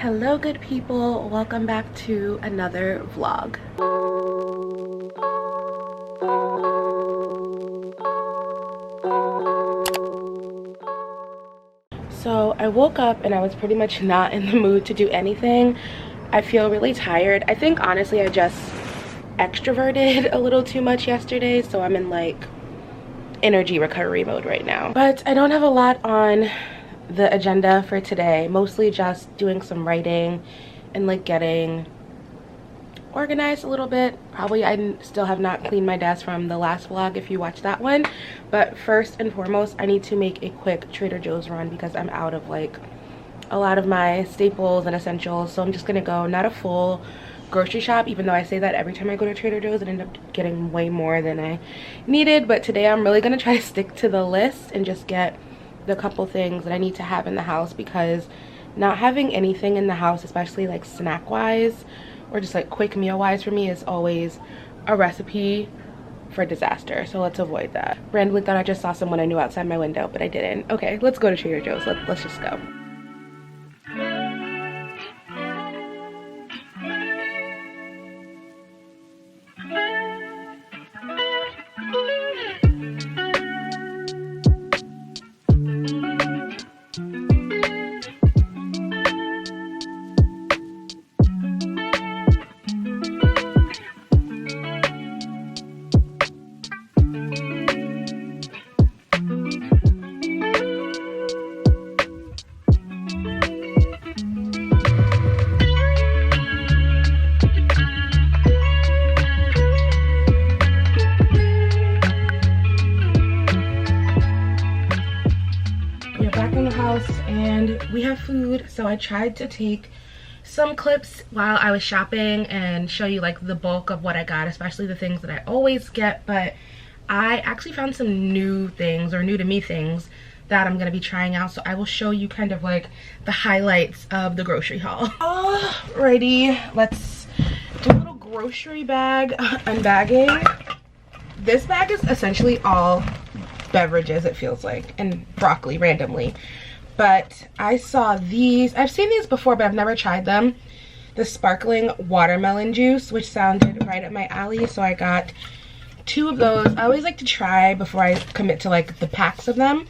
Hello good people, welcome back to another vlog. So I woke up and I was pretty much not in the mood to do anything. I feel really tired. I think honestly I just extroverted a little too much yesterday, so I'm in like energy recovery mode right now. But I don't have a lot on the agenda for today, mostly just doing some writing and like getting organized a little bit. Probably I still have not cleaned my desk from the last vlog if you watched that one, but first and foremost I need to make a quick Trader Joe's run because I'm out of like a lot of my staples and essentials. So I'm just gonna go, not a full grocery shop, even though I say that every time I go to Trader Joe's and end up getting way more than I needed, but today I'm really gonna try to stick to the list and just get the couple things that I need to have in the house, because not having anything in the house, especially like snack wise or just like quick meal wise, for me is always a recipe for disaster. So let's avoid that. Randomly thought I just saw someone I knew outside my window, but I didn't. Okay, let's go to Trader Joe's. Let's just go. And we have food, so I tried to take some clips while I was shopping and show you like the bulk of what I got, especially the things that I always get, but I actually found some new things, or new to me things, that I'm gonna be trying out, so I will show you kind of like the highlights of the grocery haul. Alrighty, let's do a little grocery bag unbagging. This bag is essentially all beverages, it feels like, and broccoli randomly. But I saw these, I've seen these before, but I've never tried them. The sparkling watermelon juice, which sounded right up my alley, so I got 2 of those. I always like to try before I commit to like the packs of them.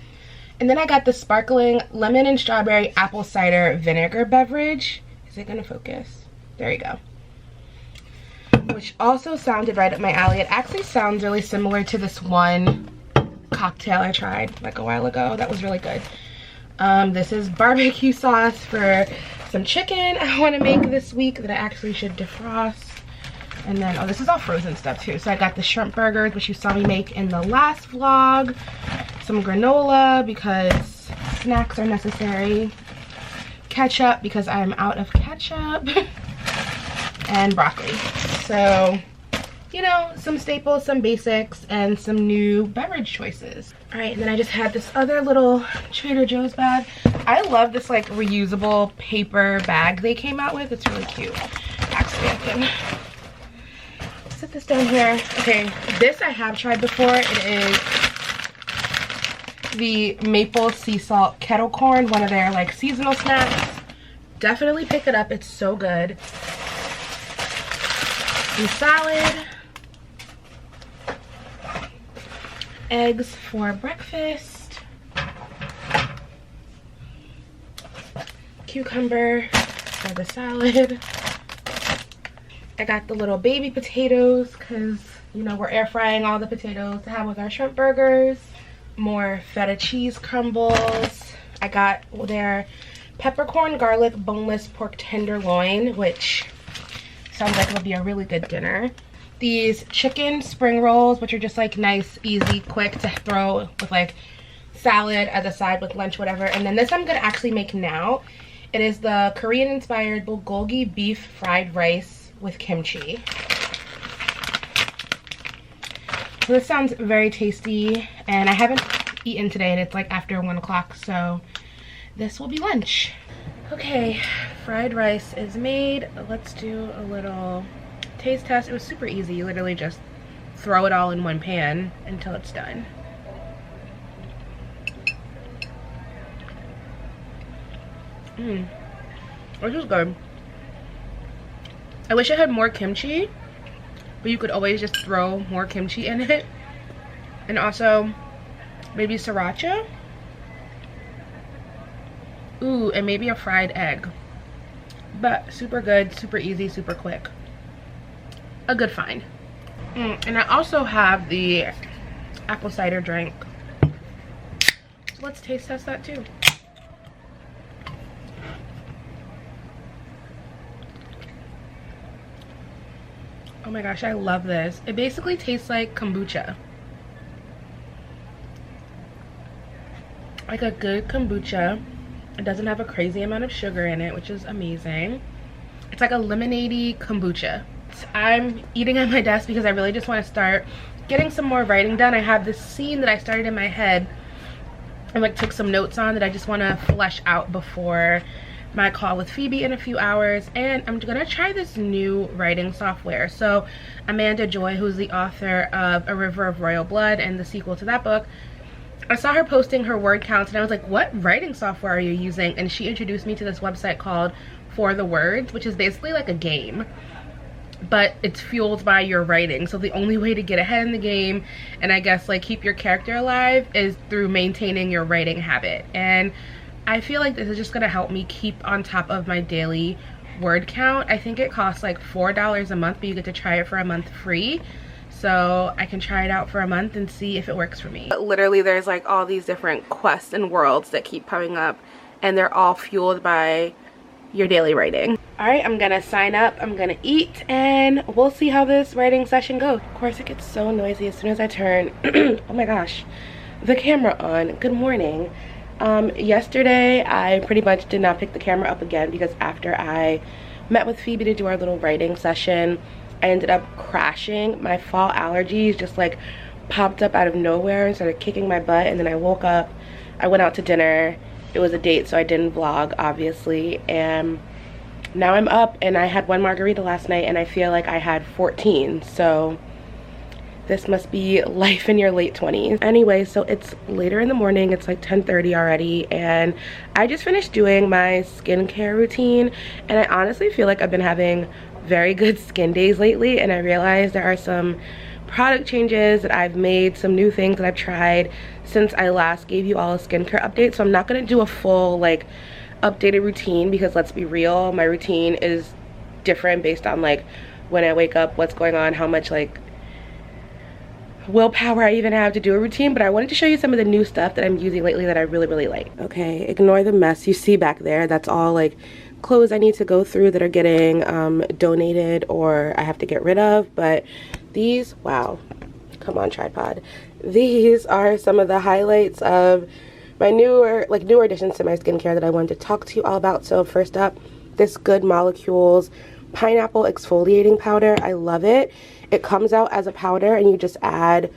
And then I got the sparkling lemon and strawberry apple cider vinegar beverage. Is it gonna focus? There you go. Which also sounded right up my alley. It actually sounds really similar to this one cocktail I tried like a while ago. That was really good. This is barbecue sauce for some chicken I want to make this week that I actually should defrost. And then, oh, this is all frozen stuff too. So I got the shrimp burgers, which you saw me make in the last vlog. Some granola because snacks are necessary. Ketchup because I am out of ketchup. And broccoli. So, you know, some staples, some basics, and some new beverage choices. All right, and then I just had this other little Trader Joe's bag. I love this like reusable paper bag they came out with. It's really cute. Actually, I can set this down here. Okay, this I have tried before. It is the maple sea salt kettle corn, one of their like seasonal snacks. Definitely pick it up, it's so good. Some salad. Eggs for breakfast, cucumber for the salad. I got the little baby potatoes because, you know, we're air frying all the potatoes to have with our shrimp burgers. More feta cheese crumbles. I got their peppercorn garlic boneless pork tenderloin, which sounds like it'll be a really good dinner. These chicken spring rolls, which are just like nice, easy, quick to throw with like salad at the side with lunch, whatever. And then this I'm gonna actually make now. It is the Korean inspired Bulgogi beef fried rice with kimchi. So this sounds very tasty, and I haven't eaten today and it's like after 1 o'clock, so this will be lunch. Okay, fried rice is made. Let's do a little taste test. It was super easy. You literally just throw it all in one pan until it's done. which is good. I wish it had more kimchi, but you could always just throw more kimchi in it. And also maybe sriracha. Ooh, and maybe a fried egg. But super good, super easy, super quick. A good find. And I also have the apple cider drink. So let's taste test that too. Oh my gosh, I love this. It basically tastes like kombucha. Like a good kombucha. It doesn't have a crazy amount of sugar in it, which is amazing. It's like a lemonade-y kombucha. I'm eating at my desk because I really just want to start getting some more writing done. I have this scene that I started in my head and like took some notes on that I just want to flesh out before my call with Phoebe in a few hours. And I'm gonna try this new writing software. So Amanda Joy, who's the author of A River of Royal Blood and the sequel to that book, I saw her posting her word counts and I was like, what writing software are you using? And she introduced me to this website called For the Words, which is basically like a game, but it's fueled by your writing. So the only way to get ahead in the game and I guess like keep your character alive is through maintaining your writing habit. And I feel like this is just gonna help me keep on top of my daily word count. I think it costs like $4 a month, but you get to try it for a month free. So I can try it out for a month and see if it works for me. But literally there's like all these different quests and worlds that keep popping up and they're all fueled by your daily writing. All right, I'm gonna sign up, I'm gonna eat, and we'll see how this writing session goes. Of course, it gets so noisy as soon as I turn, oh my gosh, the camera on. Good morning. Yesterday, I pretty much did not pick the camera up again because after I met with Phoebe to do our little writing session, I ended up crashing. My fall allergies just like popped up out of nowhere and started kicking my butt, and then I woke up, I went out to dinner. It was a date, so I didn't vlog, obviously, and now I'm up and I had one margarita last night and I feel like I had 14, so this must be life in your late 20s. Anyway, so it's later in the morning, it's like 10:30 already, and I just finished doing my skincare routine, and I honestly feel like I've been having very good skin days lately, and I realized there are some product changes that I've made, some new things that I've tried since I last gave you all a skincare update. So I'm not gonna do a full like updated routine because let's be real, my routine is different based on like when I wake up, what's going on, how much like willpower I even have to do a routine. But I wanted to show you some of the new stuff that I'm using lately that I really like. Okay, ignore the mess you see back there. That's all like clothes I need to go through that are getting donated or I have to get rid of. But these, wow, come on tripod, these are some of the highlights of my newer additions to my skincare that I wanted to talk to you all about. So first up, this Good Molecules pineapple exfoliating powder. I love it. It comes out as a powder and you just add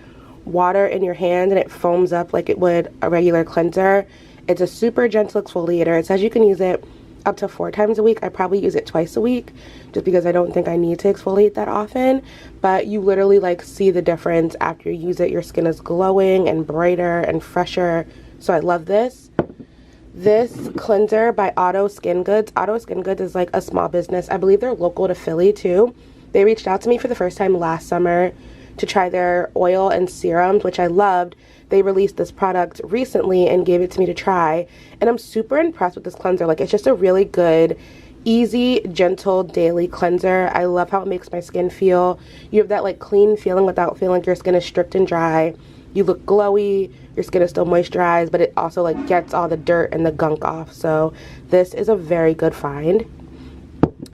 water in your hand and it foams up like it would a regular cleanser. It's a super gentle exfoliator. It says you can use it up to 4 times a week. I probably use it twice a week just because I don't think I need to exfoliate that often, but you literally like see the difference after you use it. Your skin is glowing and brighter and fresher. So I love this. This cleanser by Auto Skin Goods. Auto Skin Goods is like a small business. I believe they're local to Philly too. They reached out to me for the first time last summer to try their oil and serums, which I loved. They released this product recently and gave it to me to try, and I'm super impressed with this cleanser. Like, it's just a really good, easy, gentle daily cleanser. I love how it makes my skin feel. You have that like clean feeling without feeling like your skin is stripped and dry. You look glowy, your skin is still moisturized, but it also like gets all the dirt and the gunk off. So this is a very good find.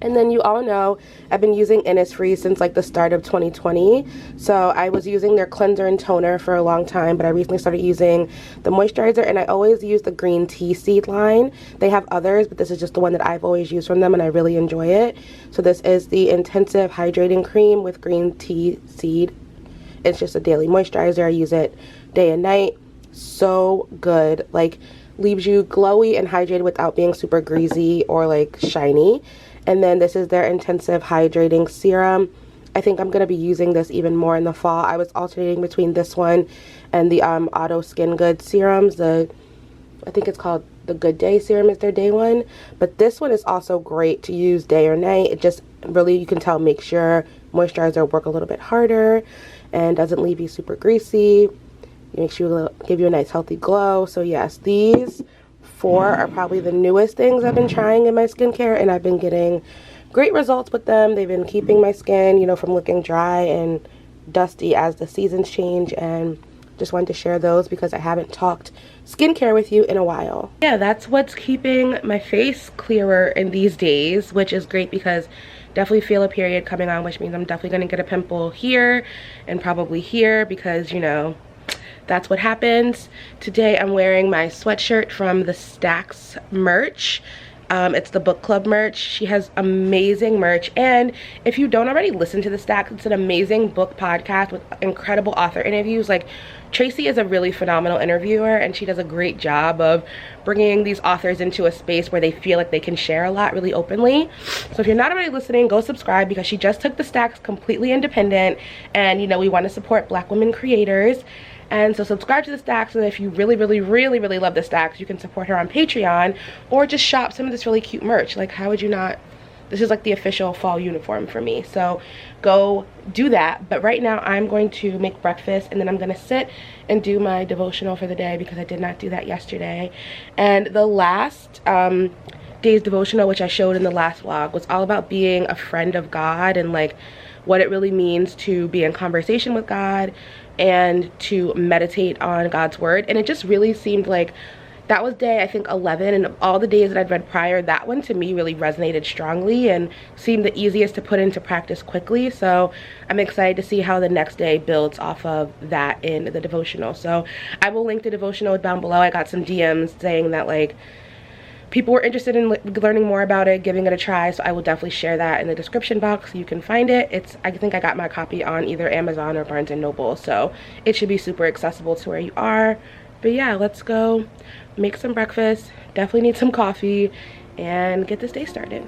And then you all know I've been using Innisfree since like the start of 2020. So I was using their cleanser and toner for a long time, but I recently started using the moisturizer, and I always use the green tea seed line. They have others, but this is just the one that I've always used from them and I really enjoy it. So this is the Intensive Hydrating Cream with green tea seed. It's just a daily moisturizer. I use it day and night. So good. Like, leaves you glowy and hydrated without being super greasy or like shiny. And then this is their Intensive Hydrating Serum. I think I'm going to be using this even more in the fall. I was alternating between this one and the Auto Skin Goods serums. I think it's called the Good Day serum is their day one, but this one is also great to use day or night. It just really, you can tell, makes your moisturizer work a little bit harder and doesn't leave you super greasy. It makes you, give you a nice healthy glow. So yes, these 4 are probably the newest things I've been trying in my skincare, and I've been getting great results with them. They've been keeping my skin, you know, from looking dry and dusty as the seasons change, and just wanted to share those because I haven't talked skincare with you in a while. Yeah, that's what's keeping my face clearer in these days, which is great because definitely feel a period coming on, which means I'm definitely going to get a pimple here and probably here because, you know, that's what happens. Today I'm wearing my sweatshirt from the Stacks merch. It's the book club merch. She has amazing merch, and if you don't already listen to the Stacks, it's an amazing book podcast with incredible author interviews. Like, Tracy is a really phenomenal interviewer, and she does a great job of bringing these authors into a space where they feel like they can share a lot really openly. So if you're not already listening, go subscribe because she just took the Stacks completely independent, and you know, we want to support Black women creators. And so subscribe to the Stacks, and if you really love the Stacks, you can support her on Patreon or just shop some of this really cute merch. Like, how would you not? This is like the official fall uniform for me, so go do that. But right now I'm going to make breakfast, and then I'm going to sit and do my devotional for the day because I did not do that yesterday. And the last day's devotional, which I showed in the last vlog, was all about being a friend of God and like what it really means to be in conversation with God and to meditate on God's word. And it just really seemed like that was day, I think, 11, and of all the days that I'd read prior, that one to me really resonated strongly and seemed the easiest to put into practice quickly. So I'm excited to see how the next day builds off of that in the devotional. So I will link the devotional down below. I got some DMs saying that like people were interested in learning more about it, giving it a try, so I will definitely share that in the description box so you can find it. I think I got my copy on either Amazon or Barnes & Noble, so it should be super accessible to where you are. But yeah, let's go make some breakfast, definitely need some coffee, and get this day started.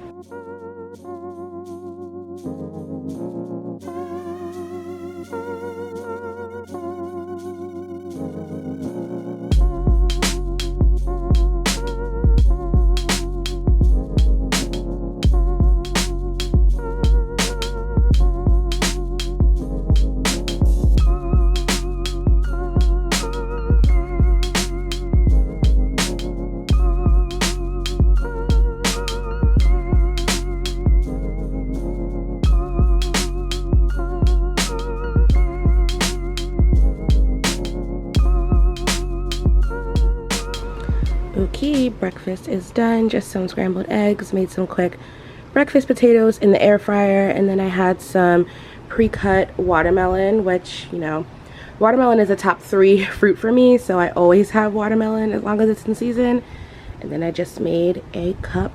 Okay, breakfast is done. Just some scrambled eggs, made some quick breakfast potatoes in the air fryer, and then I had some pre-cut watermelon, which, you know, watermelon is a top 3 fruit for me, so I always have watermelon as long as it's in season. And then I just made a cup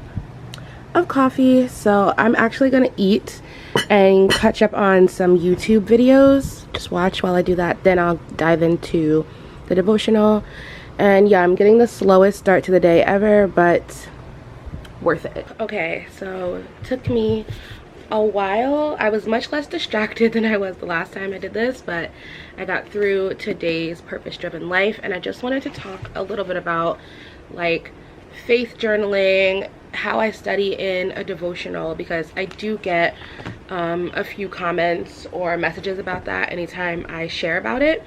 of coffee. So I'm actually gonna eat and catch up on some YouTube videos. Just watch while I do that, then I'll dive into the devotional. And yeah, I'm getting the slowest start to the day ever, but worth it. Okay, so it took me a while. I was much less distracted than I was the last time I did this, but I got through today's purpose-driven life, and I just wanted to talk a little bit about like faith journaling, how I study in a devotional, because I do get a few comments or messages about that anytime I share about it.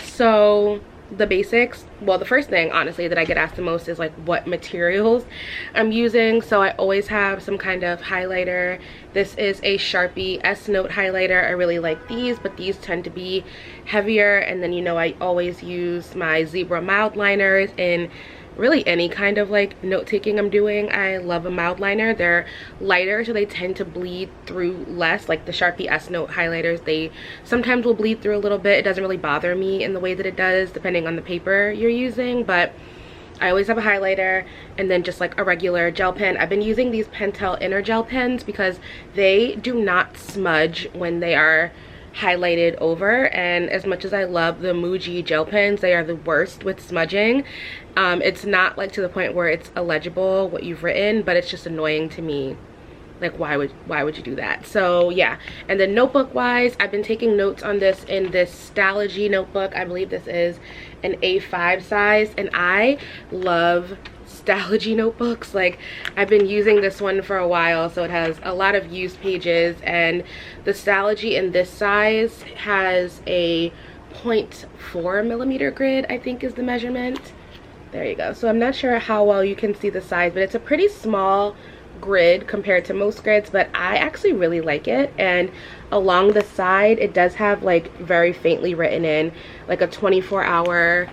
So the basics, well, the first thing honestly that I get asked the most is like what materials I'm using. So I always have some kind of highlighter. This is a Sharpie S-Note highlighter. I really like these, but these tend to be heavier. And then, you know, I always use my Zebra mild liners in really any kind of like note-taking I'm doing. I love a mild liner. They're lighter, so they tend to bleed through less. Like the Sharpie S-Note highlighters, they sometimes will bleed through a little bit. It doesn't really bother me in the way that it does depending on the paper you're using, but I always have a highlighter and then just like a regular gel pen. I've been using these Pentel Inner Gel pens because they do not smudge when they are highlighted over, and as much as I love the Muji gel pens, they are the worst with smudging. It's not like to the point where it's illegible what you've written, but it's just annoying to me Like, why would you do that? So yeah. And then notebook wise, I've been taking notes on this in this Stalogy notebook. I believe this is an A5 size, and I love Stalogy notebooks. Like, I've been using this one for a while, so it has a lot of used pages, and the Stalogy in this size has a 0.4 millimeter grid, I think is the measurement. There you go. So I'm not sure how well you can see the size, but it's a pretty small grid compared to most grids, but I actually really like it. And along the side, it does have like very faintly written in like a 24-hour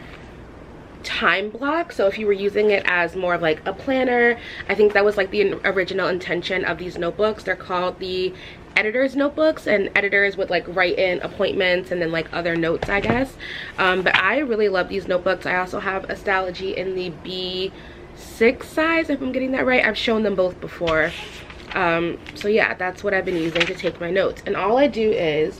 time block. So if you were using it as more of like a planner, I think that was like the original intention of these notebooks. They're called the editor's notebooks, and editors would like write in appointments and then like other notes, I guess. But I really love these notebooks. I also have a Stalogy in the B6 size, if I'm getting that right. I've shown them both before. So yeah, that's what I've been using to take my notes. And all I do is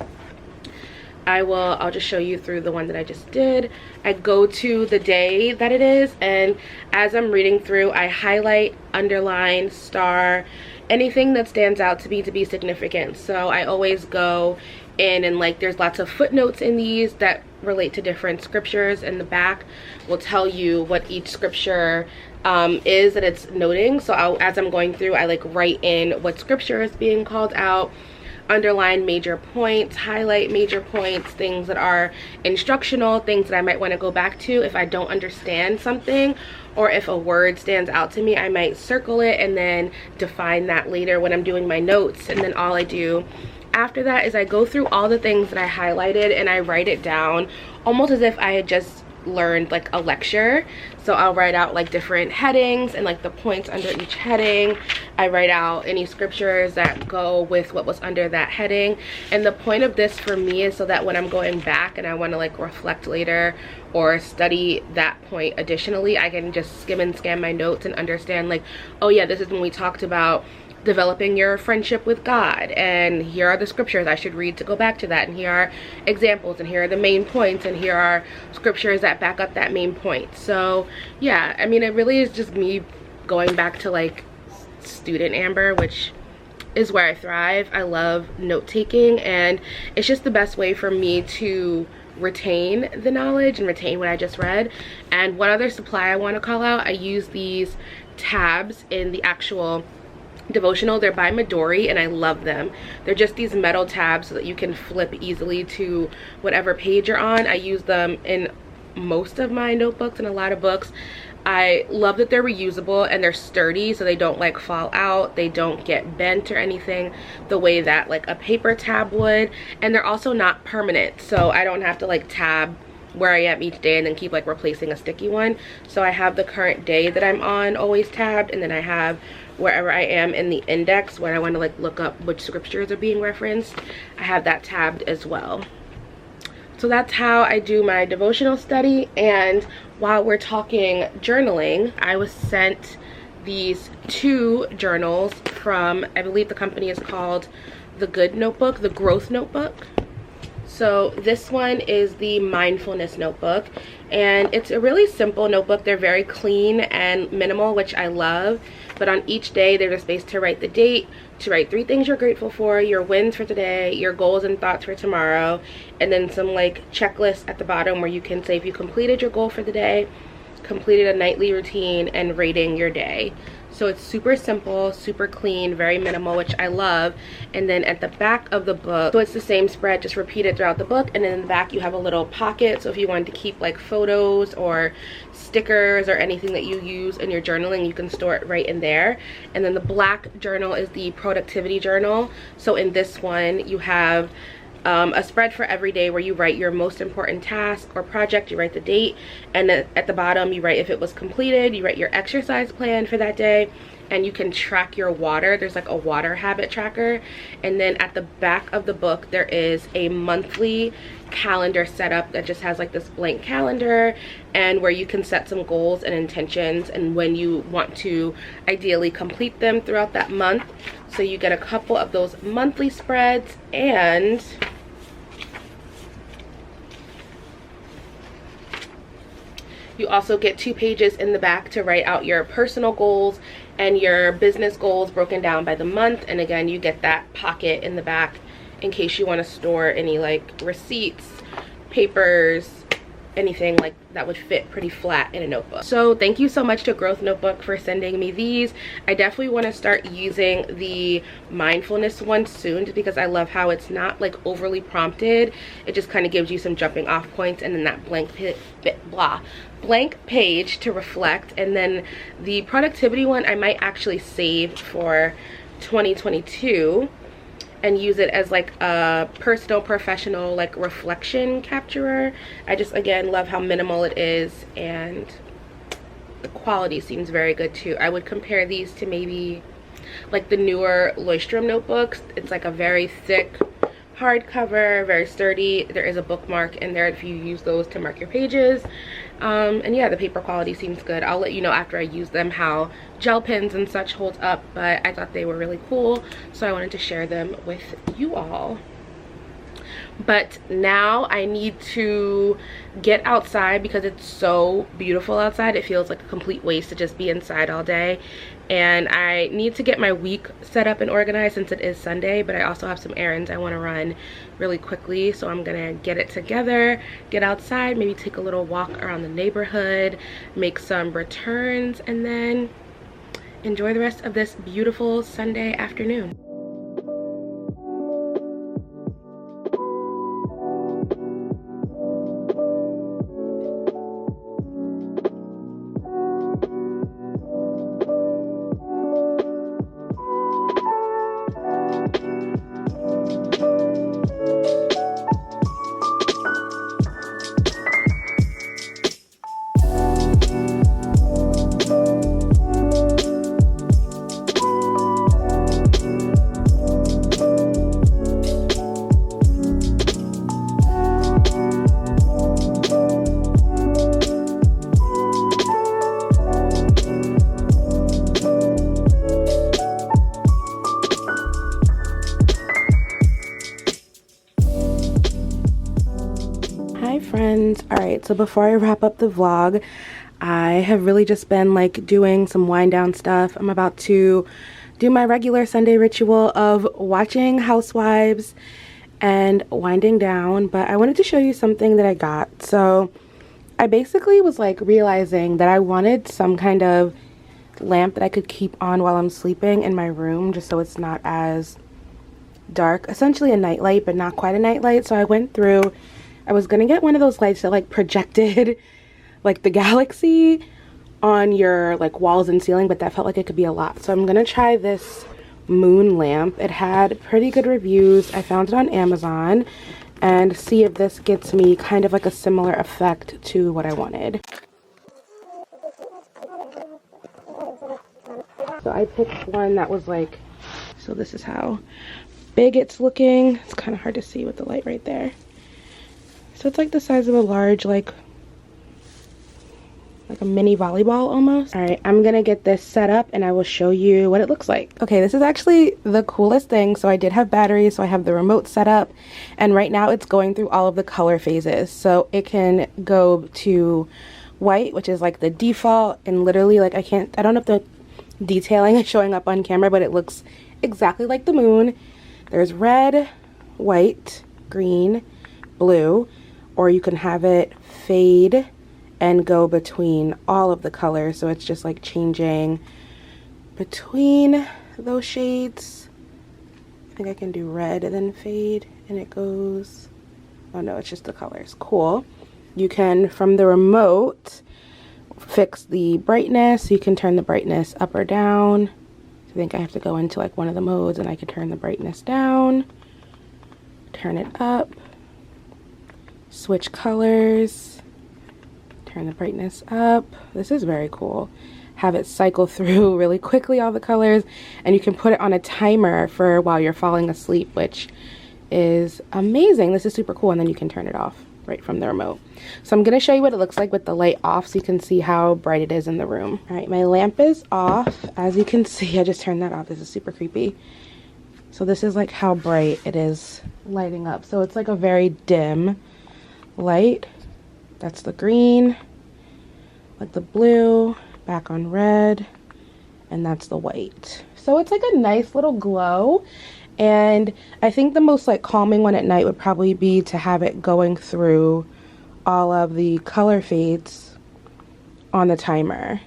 I'll just show you through the one that I just did. I go to the day that it is, and as I'm reading through, I highlight, underline, star, anything that stands out to be significant. So I always go in and like there's lots of footnotes in these that relate to different scriptures, and the back will tell you what each scripture is that it's noting. So as I'm going through, I like write in what scripture is being called out, underline major points, highlight major points, things that are instructional, things that I might want to go back to if I don't understand something, or if a word stands out to me, I might circle it and then define that later when I'm doing my notes. And then all I do after that is I go through all the things that I highlighted and I write it down almost as if I had just learned like a lecture. So I'll write out like different headings and like the points under each heading. I write out any scriptures that go with what was under that heading. And the point of this for me is so that when I'm going back and I want to like reflect later or study that point additionally, I can just skim and scan my notes and understand like, oh yeah, this is when we talked about developing your friendship with God, and here are the scriptures I should read to go back to that, and here are examples, and here are the main points, and here are scriptures that back up that main point. So yeah, I mean, it really is just me going back to like student Amber, which is where I thrive. I love note-taking, and it's just the best way for me to retain the knowledge and retain what I just read. And one other supply I want to call out, I use these tabs in the actual devotional. They're by Midori, and I love them. They're just these metal tabs so that you can flip easily to whatever page you're on. I use them in most of my notebooks and a lot of books. I love that they're reusable and they're sturdy, so they don't like fall out, they don't get bent or anything the way that like a paper tab would, and they're also not permanent, so I don't have to like tab where I am each day and then keep like replacing a sticky one. So I have the current day that I'm on always tabbed, and then I have wherever I am in the index when I want to like look up which scriptures are being referenced, I have that tabbed as well. So that's how I do my devotional study. And while we're talking journaling, I was sent these 2 journals from, I believe the company is called The Good Notebook, The Growth Notebook. So this one is the mindfulness notebook, and it's a really simple notebook. They're very clean and minimal, which I love. But on each day, there's a space to write the date, to write 3 things you're grateful for, your wins for today, your goals and thoughts for tomorrow, and then some like checklists at the bottom where you can say if you completed your goal for the day, completed a nightly routine, and rating your day. So it's super simple, super clean, very minimal, which I love. And then at the back of the book, so it's the same spread, just repeated throughout the book. And then in the back you have a little pocket, so if you wanted to keep like photos or stickers or anything that you use in your journaling, you can store it right in there. And then the black journal is the productivity journal. So in this one you have a spread for every day where you write your most important task or project, you write the date, and then at the bottom you write if it was completed, you write your exercise plan for that day, and you can track your water. There's like a water habit tracker. And then at the back of the book there is a monthly calendar setup that just has like this blank calendar, and where you can set some goals and intentions and when you want to ideally complete them throughout that month. So you get a couple of those monthly spreads, and you also get 2 pages in the back to write out your personal goals and your business goals broken down by the month. And again, you get that pocket in the back in case you want to store any like receipts, papers, anything like that would fit pretty flat in a notebook. So thank you so much to Growth Notebook for sending me these. I definitely want to start using the mindfulness one soon, just because I love how it's not like overly prompted. It just kind of gives you some jumping off points, and then that blank page to reflect. And then the productivity one I might actually save for 2022 and use it as like a personal professional like reflection capturer. I just again love how minimal it is, and the quality seems very good too. I would compare these to maybe like the newer Leuchtturm notebooks. It's like a very thick hardcover, very sturdy. There is a bookmark in there if you use those to mark your pages. And yeah, the paper quality seems good. I'll let you know after I use them how gel pens and such hold up, but I thought they were really cool, so I wanted to share them with you all. But now I need to get outside because it's so beautiful outside. It feels like a complete waste to just be inside all day, and I need to get my week set up and organized since it is Sunday. But I also have some errands I want to run really quickly, so I'm gonna get it together, get outside, maybe take a little walk around the neighborhood, make some returns, and then enjoy the rest of this beautiful Sunday afternoon. Friends, all right, so before I wrap up the vlog, I have really just been like doing some wind down stuff. I'm about to do my regular Sunday ritual of watching Housewives and winding down, but I wanted to show you something that I got. So I basically was like realizing that I wanted some kind of lamp that I could keep on while I'm sleeping in my room, just so it's not as dark. Essentially a nightlight, but not quite a nightlight. So I went through, I was gonna get one of those lights that like projected like the galaxy on your like walls and ceiling, but that felt like it could be a lot. So I'm gonna try this moon lamp. It had pretty good reviews. I found it on Amazon, and see if this gets me kind of like a similar effect to what I wanted. So I picked one that was like, so this is how big it's looking. It's kind of hard to see with the light right there. So it's like the size of a large, like a mini volleyball almost. All right, I'm gonna get this set up and I will show you what it looks like. Okay, this is actually the coolest thing. So I did have batteries, so I have the remote set up, and right now it's going through all of the color phases. So it can go to white, which is like the default, and literally like I don't know if the detailing is showing up on camera, but it looks exactly like the moon. There's red, white, green, blue, or you can have it fade and go between all of the colors, so it's just like changing between those shades. I think I can do red and then fade, and it goes, oh no, it's just the colors. Cool. You can, from the remote, fix the brightness. You can turn the brightness up or down. I think I have to go into like one of the modes, and I can turn the brightness down, turn it up, switch colors, turn the brightness up. This is very cool. Have it cycle through really quickly all the colors, and you can put it on a timer for while you're falling asleep, which is amazing. This is super cool, and then you can turn it off right from the remote. So I'm going to show you what it looks like with the light off so you can see how bright it is in the room. All right, my lamp is off. As you can see, I just turned that off. This is super creepy. So this is like how bright it is lighting up. So it's like a very dim light. That's the green, like the blue, back on red, and that's the white. So it's like a nice little glow. And I think the most like calming one at night would probably be to have it going through all of the color fades on the timer.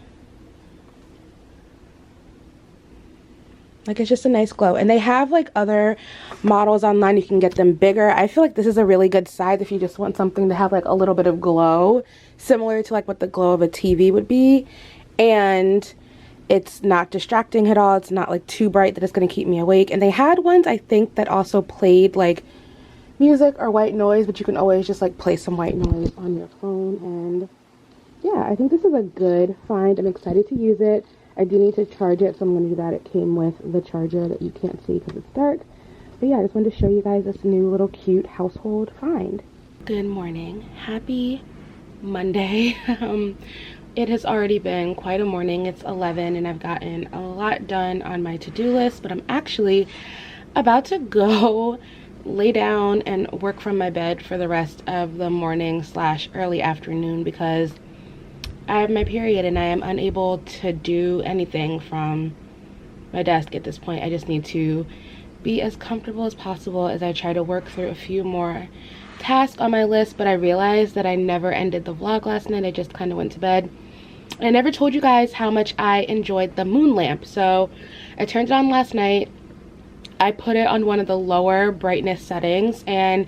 Like, it's just a nice glow. And they have like other models online, you can get them bigger. I feel like this is a really good size if you just want something to have like a little bit of glow, similar to like what the glow of a TV would be. And it's not distracting at all. It's not like too bright that it's going to keep me awake. And they had ones, I think, that also played like music or white noise, but you can always just like play some white noise on your phone. And yeah, I think this is a good find. I'm excited to use it. I do need to charge it, so I'm going to do that. It came with the charger that you can't see because it's dark. But yeah, I just wanted to show you guys this new little cute household find. Good morning. Happy Monday. It has already been quite a morning. It's 11 and I've gotten a lot done on my to-do list, but I'm actually about to go lay down and work from my bed for the rest of the morning / early afternoon because I have my period and I am unable to do anything from my desk at this point. I just need to be as comfortable as possible as I try to work through a few more tasks on my list. But I realized that I never ended the vlog last night. I just kind of went to bed. And I never told you guys how much I enjoyed the moon lamp. So I turned it on last night. I put it on one of the lower brightness settings, and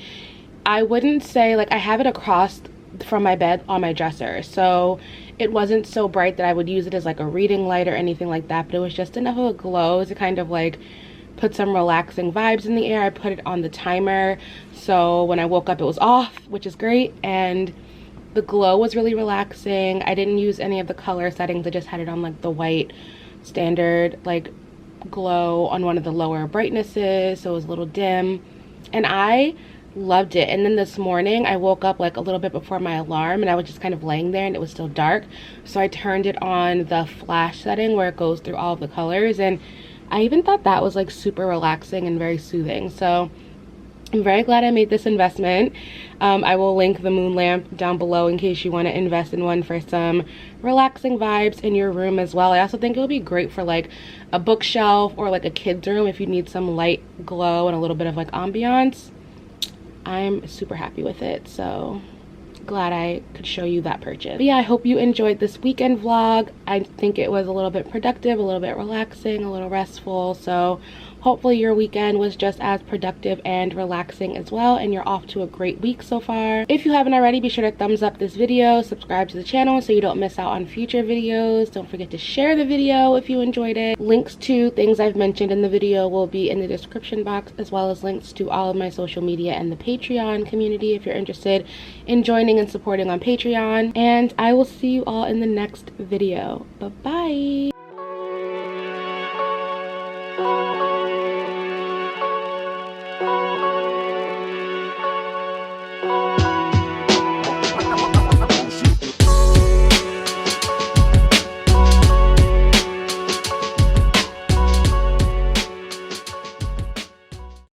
I wouldn't say, like, I have it across from my bed on my dresser, so it wasn't so bright that I would use it as like a reading light or anything like that, but it was just enough of a glow to kind of like put some relaxing vibes in the air. I put it on the timer, so when I woke up it was off, which is great, and the glow was really relaxing. I didn't use any of the color settings. I just had it on like the white standard like glow on one of the lower brightnesses, so it was a little dim, and I loved it. And then this morning I woke up like a little bit before my alarm and I was just kind of laying there and it was still dark, so I turned it on the flash setting where it goes through all of the colors, and I even thought that was like super relaxing and very soothing. So I'm very glad I made this investment. I will link the moon lamp down below in case you want to invest in one for some relaxing vibes in your room as well. I also think it would be great for like a bookshelf or like a kid's room if you need some light glow and a little bit of like ambiance. I'm super happy with it, so glad I could show you that purchase. But yeah, I hope you enjoyed this weekend vlog. I think it was a little bit productive, a little bit relaxing, a little restful, so hopefully your weekend was just as productive and relaxing as well, and you're off to a great week so far. If you haven't already, be sure to thumbs up this video, subscribe to the channel so you don't miss out on future videos. Don't forget to share the video if you enjoyed it. Links to things I've mentioned in the video will be in the description box, as well as links to all of my social media and the Patreon community if you're interested in joining and supporting on Patreon. And I will see you all in the next video. Bye-bye.